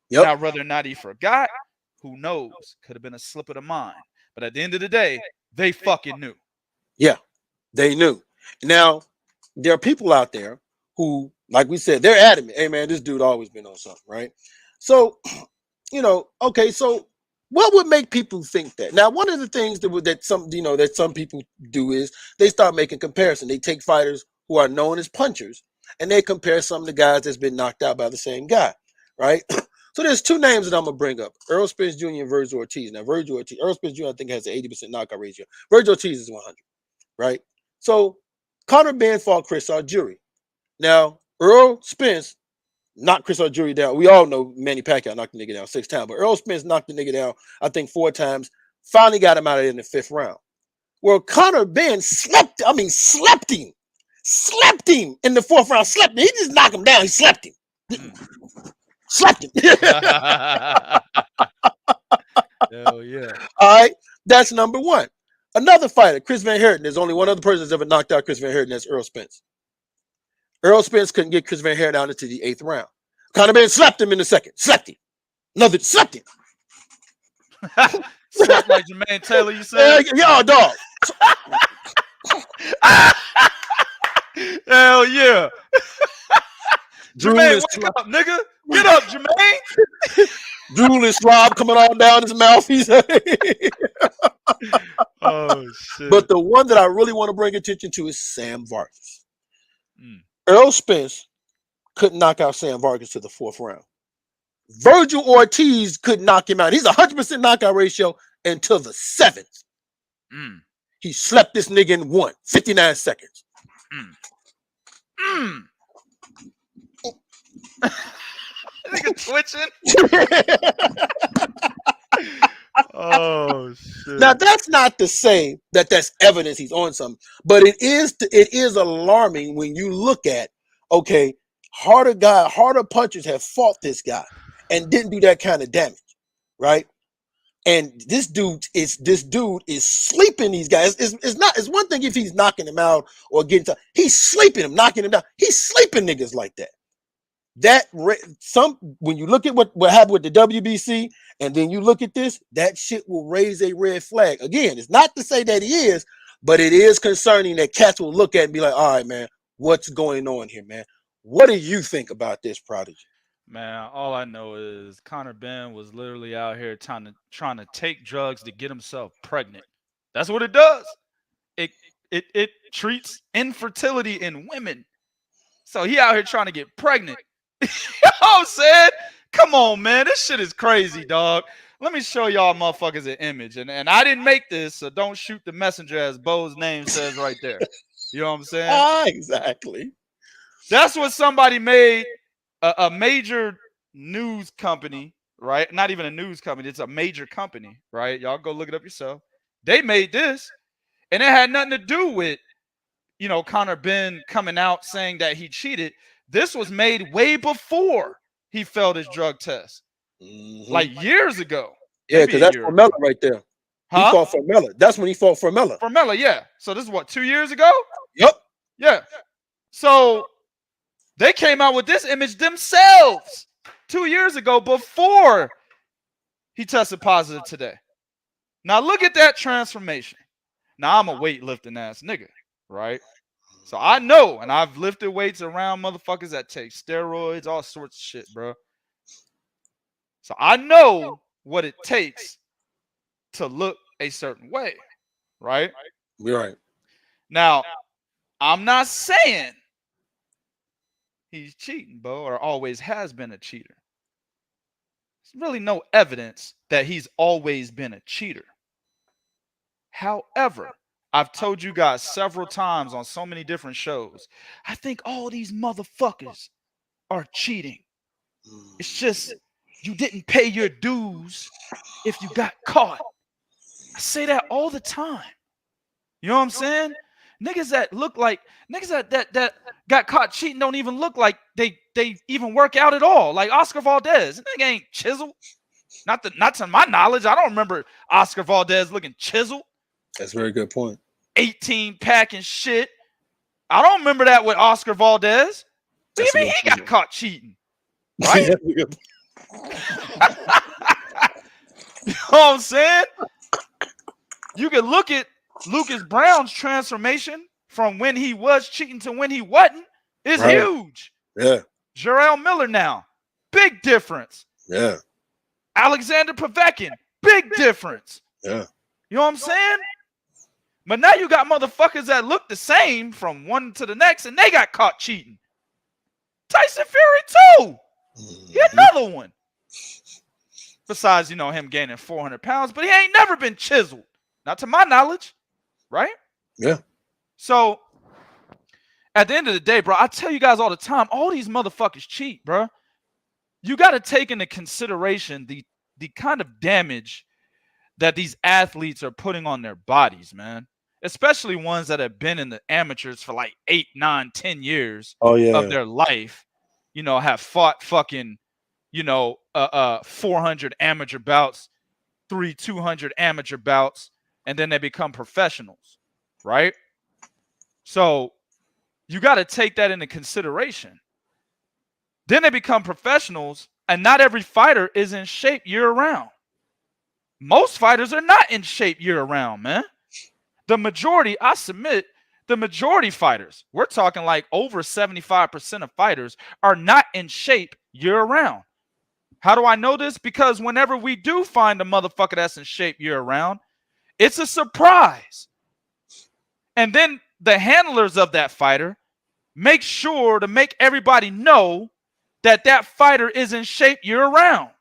Yep. Now, whether or not he forgot, who knows? Could have been a slip of the mind. But at the end of the day, they fucking knew. Yeah. They knew. Now, there are people out there who, like we said, they're adamant. Hey man, this dude always been on something, right? So, okay, so what would make people think that? Now, one of the things that some people do is they start making comparison. They take fighters who are known as punchers and they compare some of the guys that's been knocked out by the same guy, right? So there's two names that I'm gonna bring up: Errol Spence Jr. and Virgil Ortiz. Now, Errol Spence Jr. I think has an 80% knockout ratio. Virgil Ortiz is 100, right? So Conor Benn fought Chris Jury. Now, Errol Spence knocked Chris Jury down. We all know Manny Pacquiao knocked the nigga down 6 times, but Errol Spence knocked the nigga down, I think, 4 times. Finally got him out of there in the 5th round. Well, Conor Benn slept him in the 4th round. Slept him. He just knocked him down. He slept him. Slept him. Hell yeah. All right, that's number one. Another fighter, Chris Van Herten. There's only one other person that's ever knocked out Chris Van Herten. That's Errol Spence. Errol Spence couldn't get Chris Van Herten out into the 8th round. Conor Benn slapped him in the 2nd. Slept him. Slept him. Slept like Jermaine Taylor, you said? Yeah, dog. Hell yeah. Jermaine, wake up, nigga. Get up, Jermaine. Drool and slob coming all down his mouth. Oh, shit. But the one that I really want to bring attention to is Sam Vargas. Errol Spence couldn't knock out Sam Vargas to the 4th round. Virgil Ortiz couldn't knock him out. He's 100% knockout ratio until the 7th. He slept this nigga in 59 seconds. Nigga twitching. Oh shit. Now that's not to say that that's evidence he's on something, but it is alarming when you look at, okay, harder punchers have fought this guy and didn't do that kind of damage, right? And this dude is sleeping these guys. It's one thing if he's knocking him out or getting to, he's sleeping him, knocking him down. He's sleeping niggas like that. When you look at what happened with the WBC and then you look at this, that shit will raise a red flag. Again, it's not to say that he is, but it is concerning that cats will look at it and be like, all right, man, what's going on here, man? What do you think about this, Prodigy? Man, all I know is Connor Benn was literally out here trying to take drugs to get himself pregnant. That's what it does. It treats infertility in women. So he out here trying to get pregnant. You know what I'm saying? Come on, man. This shit is crazy, dog. Let me show y'all motherfuckers an image. And I didn't make this, so don't shoot the messenger, as Bo's name says right there. You know what I'm saying? Exactly. That's what somebody made a major news company, right? Not even a news company. It's a major company, right? Y'all go look it up yourself. They made this, and it had nothing to do with, Conor Benn coming out saying that he cheated. This was made way before he failed his drug test, like years ago. Yeah, because that's Formella right there. Huh? He fought Formella. That's when he fought Formella. Formella, yeah. So this is what, 2 years ago? Yep. Yeah. So they came out with this image themselves 2 years ago before he tested positive today. Now look at that transformation. Now I'm a weightlifting ass nigga, right? So I know, and I've lifted weights around motherfuckers that take steroids, all sorts of shit, bro. So I know what it takes to look a certain way, right? Right. Now, I'm not saying he's cheating, bro, or always has been a cheater. There's really no evidence that he's always been a cheater. However, I've told you guys several times on so many different shows, I think all these motherfuckers are cheating. It's just you didn't pay your dues if you got caught. I say that all the time. You know what I'm saying? Niggas that look like niggas that got caught cheating don't even look like they even work out at all. Like Oscar Valdez, that nigga ain't chiseled. Not to my knowledge. I don't remember Oscar Valdez looking chiseled. That's a very good point. 18 pack and shit. I don't remember that with Oscar Valdez. Even he got caught cheating. Right? You know what I'm saying? You can look at Lucas Brown's transformation from when he was cheating to when he wasn't. is Right. huge. Yeah. Jarrell Miller now, big difference. Yeah. Alexander Povetkin, big difference. Yeah. You know what I'm saying? But now you got motherfuckers that look the same from one to the next, and they got caught cheating. Tyson Fury too. He another one. Besides, him gaining 400 pounds, but he ain't never been chiseled. Not to my knowledge, right? Yeah. So, at the end of the day, bro, I tell you guys all the time, all these motherfuckers cheat, bro. You got to take into consideration the kind of damage that these athletes are putting on their bodies, man. Especially ones that have been in the amateurs for like 8, 9, 10 years of their life, have fought fucking, 400 amateur bouts, 200 amateur bouts, and then they become professionals, right? So you got to take that into consideration. Then they become professionals, and not every fighter is in shape year-round. Most fighters are not in shape year-round, man. The majority, I submit, the majority fighters, we're talking like over 75% of fighters are not in shape year-round. How do I know this? Because whenever we do find a motherfucker that's in shape year-round, it's a surprise. And then the handlers of that fighter make sure to make everybody know that that fighter is in shape year-round.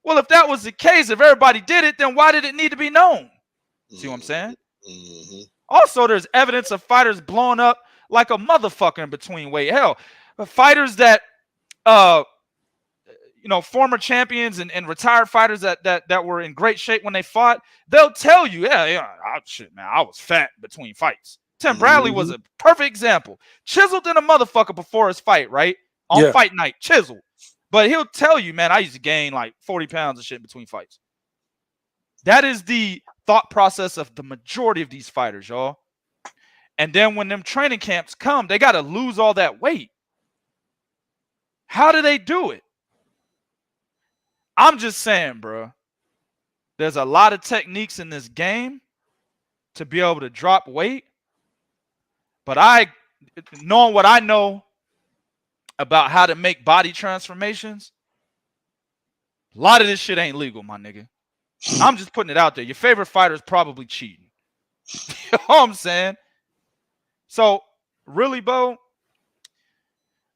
Well, if that was the case, if everybody did it, then why did it need to be known? See what I'm saying? Mm-hmm. Also, there's evidence of fighters blowing up like a motherfucker in between weight. Hell, fighters that, former champions and retired fighters that were in great shape when they fought, they'll tell you, shit, man, I was fat between fights. Tim Bradley was a perfect example. Chiseled in a motherfucker before his fight, right? On fight night, chiseled. But he'll tell you, man, I used to gain like 40 pounds of shit between fights. That is the thought process of the majority of these fighters, y'all. And then when them training camps come, they got to lose all that weight. How do they do it? I'm just saying, bro. There's a lot of techniques in this game to be able to drop weight. But knowing what I know about how to make body transformations, a lot of this shit ain't legal, my nigga. I'm just putting it out there. Your favorite fighter is probably cheating. You know what I'm saying? So, really, Bo,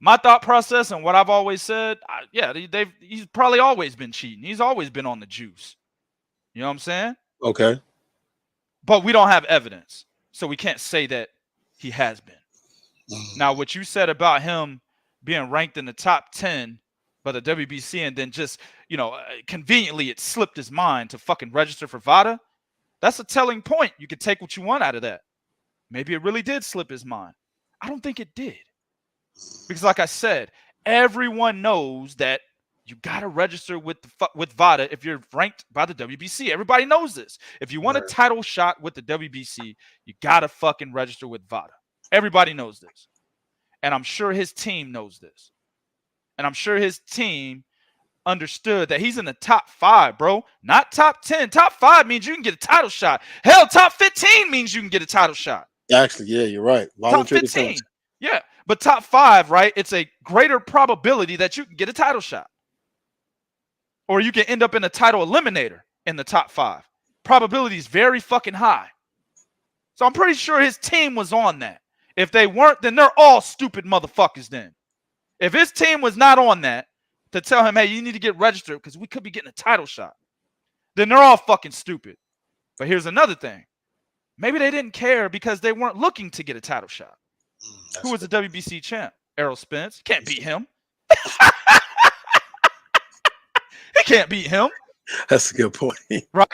my thought process and what I've always said, he's probably always been cheating. He's always been on the juice. You know what I'm saying? Okay. But we don't have evidence, so we can't say that he has been. Now, what you said about him being ranked in the top 10 by the WBC and then just, conveniently it slipped his mind to fucking register for VADA, that's a telling point. You can take what you want out of that. Maybe it really did slip his mind. I don't think it did. Because like I said, everyone knows that you got to register with VADA if you're ranked by the WBC. Everybody knows this. If you want a title shot with the WBC, you got to fucking register with VADA. Everybody knows this. And I'm sure his team knows this. And I'm sure his team understood that he's in the top 5, bro. Not top 10. Top 5 means you can get a title shot. Hell, top 15 means you can get a title shot. Actually, yeah, you're right. Top 15. Yeah. But top 5, right? It's a greater probability that you can get a title shot. Or you can end up in a title eliminator in the top 5. Probability is very fucking high. So I'm pretty sure his team was on that. If they weren't, then they're all stupid motherfuckers then. If his team was not on that to tell him, hey, you need to get registered because we could be getting a title shot, then they're all fucking stupid. But here's another thing. Maybe they didn't care because they weren't looking to get a title shot. Who was the WBC champ? Errol Spence. Can't beat him. He can't beat him. That's a good point. Right?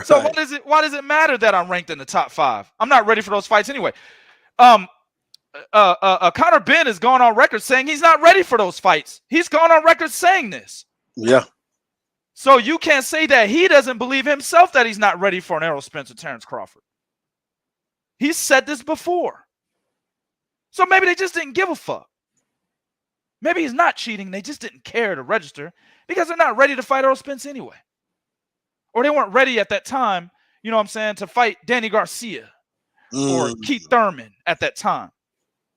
So why does it matter that I'm ranked in the top 5? I'm not ready for those fights anyway. Connor Benn has gone on record saying he's not ready for those fights. He's gone on record saying this. Yeah. So you can't say that he doesn't believe himself that he's not ready for an Errol Spence or Terrence Crawford. He's said this before. So maybe they just didn't give a fuck. Maybe he's not cheating. They just didn't care to register because they're not ready to fight Errol Spence anyway. Or they weren't ready at that time, you know what I'm saying, to fight Danny Garcia or Keith Thurman at that time,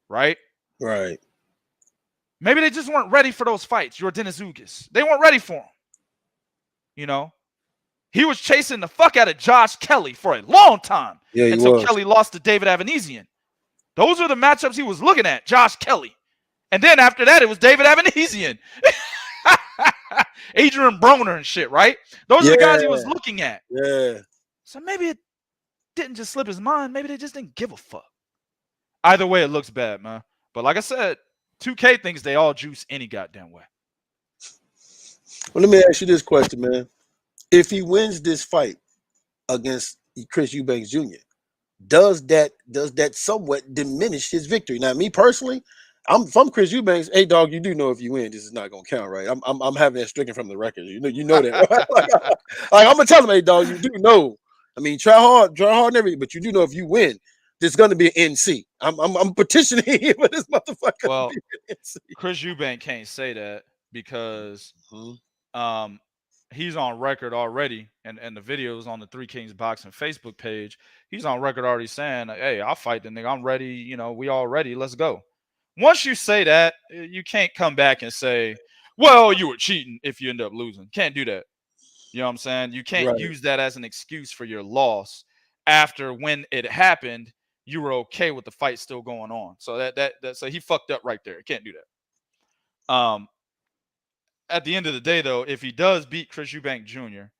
right? Right. Maybe they just weren't ready for those fights. Yordenis Ugas. They weren't ready for him. You know? He was chasing the fuck out of Josh Kelly for a long time Yeah, he until was. Kelly lost to David Avanesian. Those are the matchups he was looking at, Josh Kelly. And then after that, it was David Avanesian. Adrian Broner and shit, right? Those are the guys he was looking at. Yeah. So maybe it didn't just slip his mind. Maybe they just didn't give a fuck. Either way, it looks bad, man. But like I said, 2K thinks they all juice any goddamn way. Well, let me ask you this question, man. If he wins this fight against Chris Eubanks Jr., does that somewhat diminish his victory? Now, me personally, if I'm Chris Eubanks, hey dog, you do know if you win, this is not gonna count, right? I'm having that stricken from the record. You know that. Right? like I'm gonna tell him, hey dog, you do know. I mean, try hard and everything, but you do know if you win, there's gonna be an NC. I'm petitioning him for this motherfucker. Well, Chris Eubank can't say that because he's on record already, and the videos on the Three Kings Boxing Facebook page, he's on record already saying, hey, I'll fight the nigga. I'm ready. You know, we all ready. Let's go. Once you say that, you can't come back and say, well, you were cheating if you end up losing. Can't do that. You know what I'm saying? You can't use that as an excuse for your loss after when it happened, you were okay with the fight still going on. So so he fucked up right there. Can't do that. At the end of the day, though, if he does beat Chris Eubank Jr.,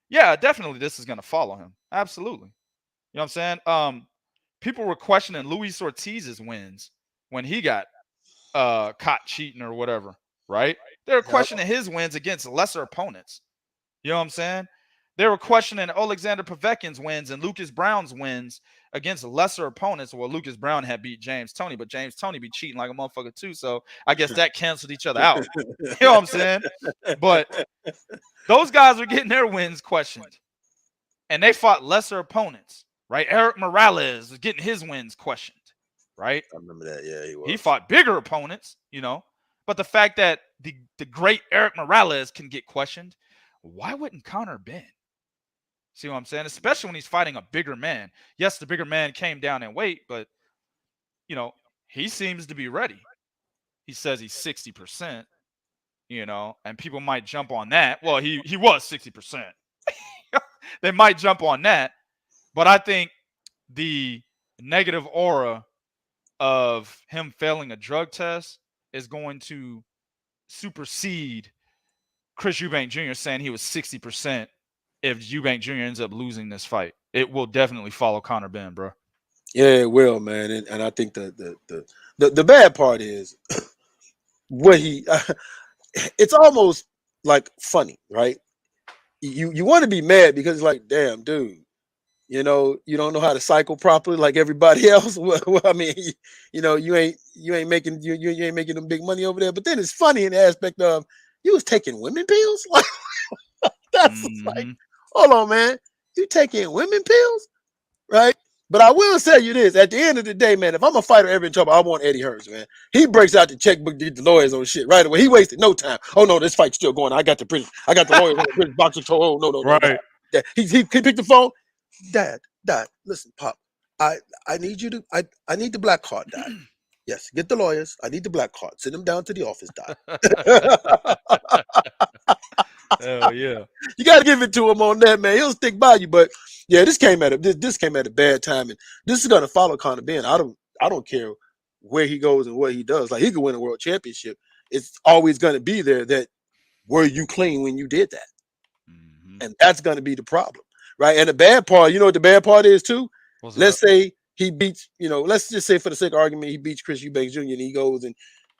yeah, definitely this is going to follow him. Absolutely. You know what I'm saying? People were questioning Luis Ortiz's wins when he got caught cheating or whatever, right? They were questioning his wins against lesser opponents. You know what I'm saying? They were questioning Alexander Povetkin's wins and Lucas Brown's wins against lesser opponents. Well, Lucas Brown had beat James Toney, but James Toney be cheating like a motherfucker too. So I guess that canceled each other out. You know what I'm saying? But those guys are getting their wins questioned. And they fought lesser opponents, right? Eric Morales was getting his wins questioned, right? I remember that. Yeah, he was. He fought bigger opponents, you know. But the fact that the great Eric Morales can get questioned, why wouldn't Connor Benn? See what I'm saying? Especially when he's fighting a bigger man. Yes, the bigger man came down in weight, but, you know, he seems to be ready. He says he's 60%, you know, and people might jump on that. Well, he was 60%. They might jump on that. But I think the negative aura of him failing a drug test is going to supersede Chris Eubank Jr. saying he was 60% if Eubank Jr. ends up losing this fight. It will definitely follow Connor Benn, bro. Yeah, it will, man. And I think the bad part is what it's almost like funny, right? You want to be mad because it's like, damn, dude, you know, you don't know how to cycle properly like everybody else. Well, I mean, you know, you ain't making you ain't making them big money over there. But then it's funny in the aspect of you was taking women pills. Like that's like, hold on, man, you taking women pills, right? But I will say you this: at the end of the day, man, if I'm a fighter ever in trouble, I want Eddie Hearns, man. He breaks out the checkbook, the lawyers on shit right away. He wasted no time. Oh no, this fight's still going. I got the lawyers on the British boxing show. Oh no, right. No. He picked the phone. Dad, listen, Pop. I need you to I need the black card, Dad. Yes, get the lawyers. I need the black card. Send them down to the office, Dad. Hell yeah. You got to give it to him on that, man. He'll stick by you. But yeah, this came at a bad time, and this is gonna follow Connor Benn. I don't care where he goes and what he does. Like he could win a world championship. It's always gonna be there that were you clean when you did that, and that's gonna be the problem, right? And the bad part, you know what the bad part is too. Let's say he beats, you know, let's just say for the sake of argument, he beats Chris Eubanks Jr. and he goes and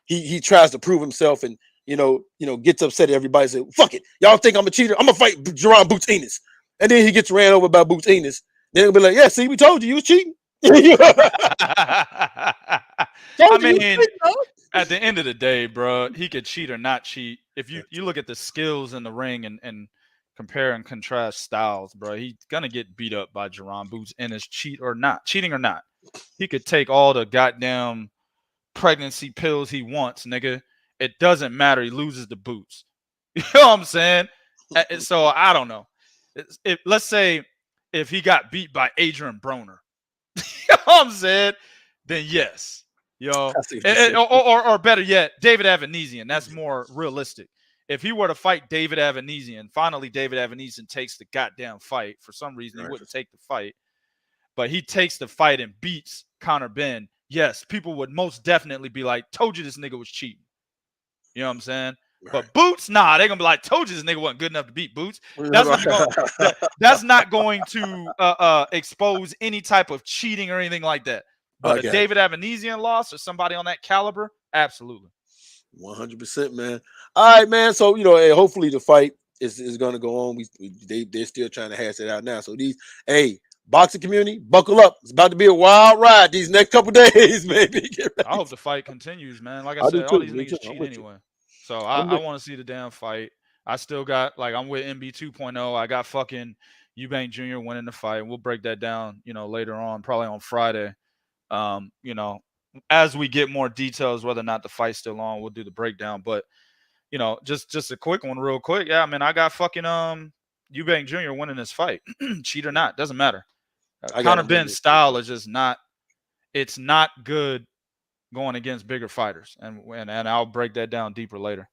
he tries to prove himself and you know, gets upset at everybody. Say, "Fuck it, y'all think I'm a cheater? I'm gonna fight Jerwon Bout's Enos." And then he gets ran over by Bout's Enos. Then he'll be like, "Yeah, see, we told you was cheating." I mean, at the end of the day, bro, he could cheat or not cheat. If you look at the skills in the ring and compare and contrast styles, bro, he's gonna get beat up by Jerwon Bout's Enos, cheating or not. He could take all the goddamn pregnancy pills he wants, nigga. It doesn't matter. He loses the boots. You know what I'm saying? So I don't know. Let's say if he got beat by Adrian Broner, you know what I'm saying? Then yes. You know, I see what you're saying. or better yet, David Avanesian. That's more realistic. If he were to fight David Avanesian, finally David Avanesian takes the goddamn fight. For some reason, he Right. wouldn't take the fight, but he takes the fight and beats Conor Benn. Yes, people would most definitely be like, "Told you this nigga was cheating." You know what I'm saying? Right. But Boots, nah, they're gonna be like, "Told you this nigga wasn't good enough to beat Boots." That's not going. That's not going to expose any type of cheating or anything like that. But I a got David Avanesian loss or somebody on that caliber, absolutely. 100%, man. All right, man. So hey, hopefully the fight is going to go on. They're still trying to hash it out now. So hey, boxing community, buckle up. It's about to be a wild ride these next couple days, baby. Get I ready. hope the fight continues, man. Like I I do said, all too. these Me too. niggas I'm cheat with you. anyway. So I'm I with want to see the damn fight. I still got I'm with MB 2.0. I got fucking Eubank Jr. winning the fight. We'll break that down, later on, probably on Friday. Um, you know, as we get more details whether or not the fight's still on, we'll do the breakdown. But just a quick one, real quick. Yeah, I mean, I got fucking Eubank Jr. winning this fight, cheat or not, doesn't matter. I got Connor him winning Benn's this too. style is just not. It's not good going against bigger fighters, and I'll break that down deeper later.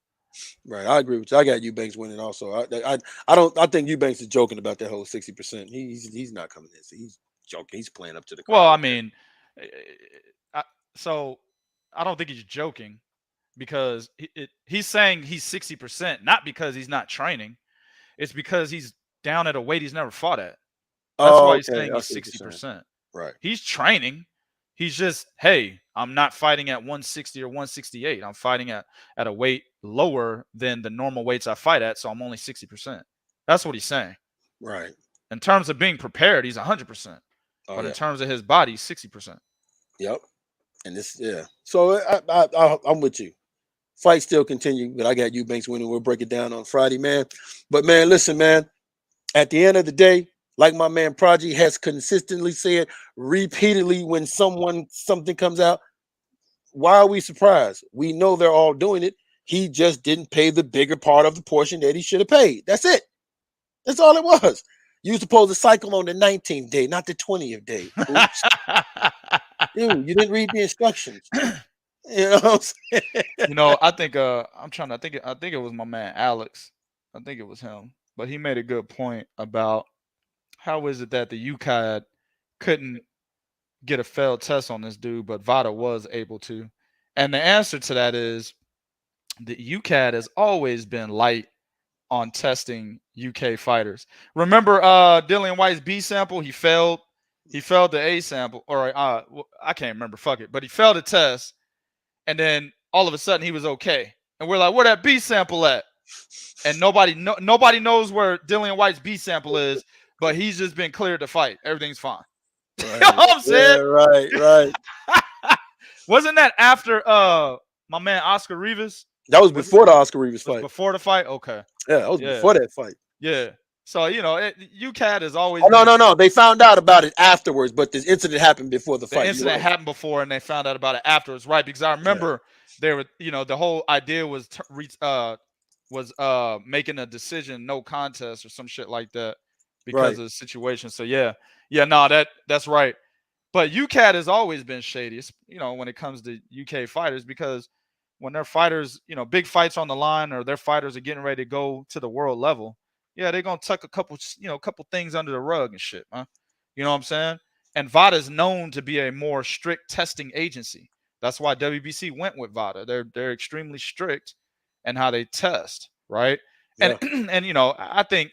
Right. I agree with you. I got Eubanks winning also. I think Eubanks is joking about that whole 60%. He's not coming in. So he's joking. He's playing up to the Well, crowd I right there. mean, eh, so I don't think he's joking because he's saying he's 60%, not because he's not training. It's because he's down at a weight he's never fought at. That's Oh, why he's okay. saying I he's see what you're saying. 60%. Right. He's training. He's just, hey, I'm not fighting at 160 or 168. I'm fighting at a weight lower than the normal weights I fight at, so I'm only 60%. That's what he's saying. Right. In terms of being prepared, he's 100%. Oh But in yeah. terms of his body, 60%. Yep. And yeah. So I'm with you. Fight still continue, but I got Eubanks winning. We'll break it down on Friday, man. But man, listen, man. At the end of the day, like my man Prodigy has consistently said repeatedly, when something comes out, why are we surprised? We know they're all doing it. He just didn't pay the bigger part of the portion that he should have paid. That's it. That's all it was. You were supposed to cycle on the 19th day, not the 20th day. Oops. Dude, you didn't read the instructions. You know what I'm saying? I think I'm trying to think I think it was my man Alex. I think it was him. But he made a good point about how is it that the Yukon couldn't get a failed test on this dude, but Vada was able to. And the answer to that is the UCAD has always been light on testing UK fighters. Remember Dillian White's B sample? He failed the A sample, or I can't remember. Fuck it, but he failed a test, and then all of a sudden he was okay. And we're like, where that B sample at? And nobody knows where Dillian White's B sample is, but he's just been cleared to fight. Everything's fine. Right. You know what I'm Yeah, saying? right. Wasn't that after my man Oscar Rivas? That was Was before the Oscar Rivas was fight. before the fight? Okay. Yeah, that was Yeah. before that fight. Yeah. So, UCAD has always Oh, been no. They found out about it afterwards, but this incident happened before the the fight. You're incident right. happened before and they found out about it afterwards, right? Because I Yeah. remember they were, the whole idea was making a decision no contest or some shit like that because Right. of the situation. So yeah, no, that's right. But UCAD has always been shady, when it comes to UK fighters, because when their fighters, big fights on the line or their fighters are getting ready to go to the world level, yeah, they're gonna tuck a couple things under the rug and shit, huh? You know what I'm saying? And VADA is known to be a more strict testing agency. That's why WBC went with VADA. They're extremely strict in how they test, right? And Yeah. and I think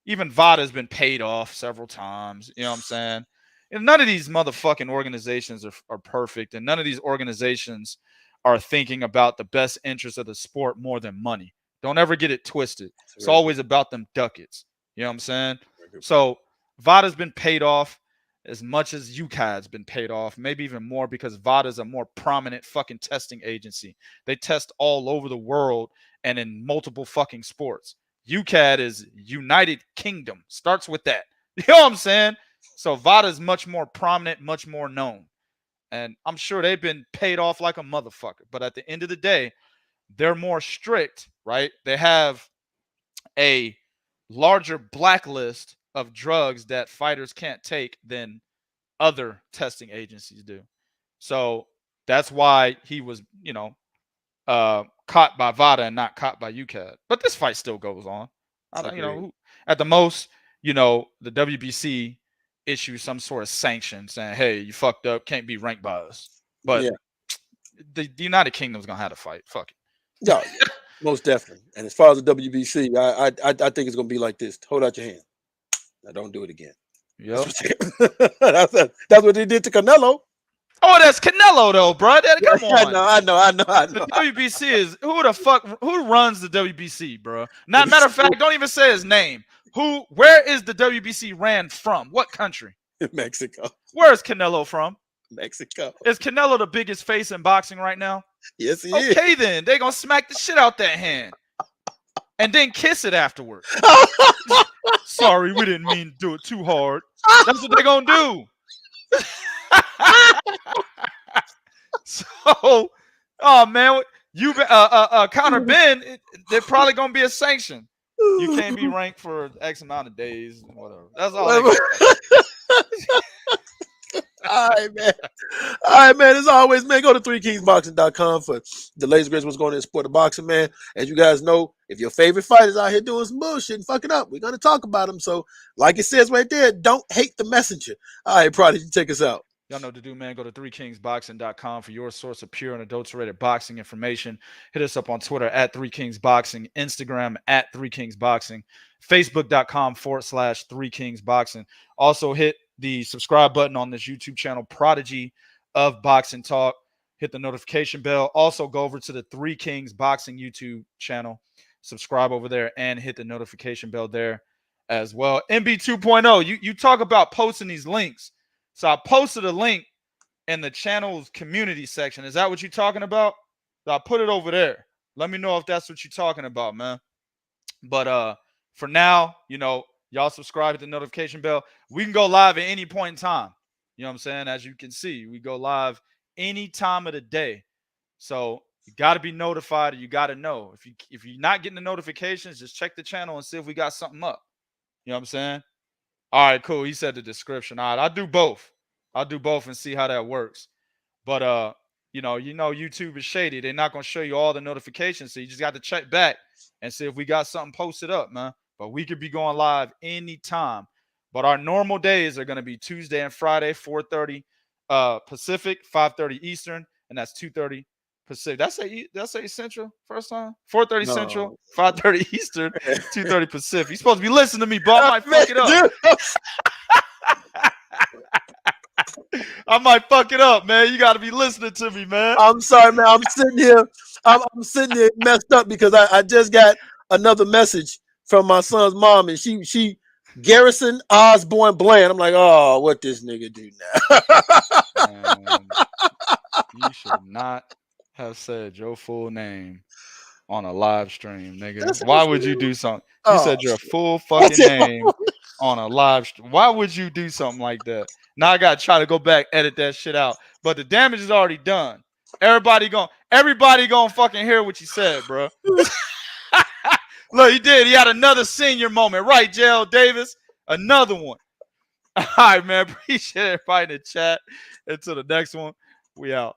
even VADA has been paid off several times. You know what I'm saying? And none of these motherfucking organizations are perfect, and none of these organizations are thinking about the best interest of the sport more than money. Don't ever get it twisted. It's always about them ducats. You know what I'm saying? So VADA's been paid off as much as UCAD's been paid off, maybe even more, because VADA's a more prominent fucking testing agency. They test all over the world and in multiple fucking sports. UCAD is United Kingdom. Starts with that. You know what I'm saying? So VADA is much more prominent, much more known. And I'm sure they've been paid off like a motherfucker. But at the end of the day, they're more strict, right? They have a larger blacklist of drugs that fighters can't take than other testing agencies do. So That's why he was, caught by VADA and not caught by UCAD. But this fight still goes on. I don't, at the most, the WBC issues some sort of sanction saying, "Hey, you fucked up, can't be ranked by us." But the United Kingdom's gonna have to fight. Fuck it. Yeah, most definitely. And as far as the WBC, I think it's gonna be like this. Hold out your hand. Now don't do it again. Yep. That's what they did to Canelo. Oh, that's Canelo though, bro. Come on. I know. The WBC is who runs the WBC, bro? Matter of fact, don't even say his name. Where is the WBC ran from? What country? Mexico. Where is Canelo from? Mexico. Is Canelo the biggest face in boxing right now? Yes, he is. Okay, then they're gonna smack the shit out that hand, and then kiss it afterwards. Sorry, we didn't mean to do it too hard. That's what they're gonna do. So, oh man, Connor Benn, they're probably gonna be a sanction. You can't be ranked for X amount of days, whatever. That's all. All right, man. As always, man, go to 3kingsboxing.com for the latest greatest what's going on in the sport of boxing, man. As you guys know, if your favorite fighters out here doing some bullshit and fucking up, we're going to talk about them. So, like it says right there, don't hate the messenger. All right, Prodigy, take us out. Y'all know what to do, man. Go to 3kingsboxing.com for your source of pure and adulterated boxing information. Hit us up on Twitter at 3kingsboxing, Instagram at 3kingsboxing, Facebook.com/3kingsboxing. Also hit the subscribe button on this YouTube channel, Prodigy of Boxing Talk. Hit the notification bell. Also go over to the 3 Kings Boxing YouTube channel. Subscribe over there and hit the notification bell there as well. MB 2.0, you talk about posting these links. So I posted a link in the channel's community section. Is that what you're talking about? So I put it over there. Let me know if that's what you're talking about, man. But for now, y'all subscribe, hit the notification bell. We can go live at any point in time. You know what I'm saying? As you can see, we go live any time of the day. So you got to be notified, or you got to know. If you're not getting the notifications, just check the channel and see if we got something up. You know what I'm saying? All right, cool. He said the description. All right, I'll do both. I'll do both and see how that works. But YouTube is shady. They're not gonna show you all the notifications, so you just got to check back and see if we got something posted up, man. But we could be going live anytime. But our normal days are gonna be Tuesday and Friday, 4:30 Pacific, 5:30 Eastern, and that's 2:30 Pacific. That's a Central first time. 4:30 Central, 5:30 Eastern, 2:30 Pacific. You're supposed to be listening to me, bro. I might fuck it up. I might fuck it up, man. You got to be listening to me, man. I'm sorry, man. I'm sitting here. I'm sitting here messed up because I just got another message from my son's mom, and she Garrison Osborne Bland. I'm like, oh, what this nigga do now? You should not have said your full name on a live stream, nigga. Why would you do something? You said your full fucking name on a live stream. Why would you do something like that? Now I gotta try to go back, edit that shit out. But the damage is already done. Everybody gonna fucking hear what you said, bro. Look, he did. He had another senior moment, right, JL Davis? Another one. All right, man. Appreciate everybody in the chat. Until the next one, we out.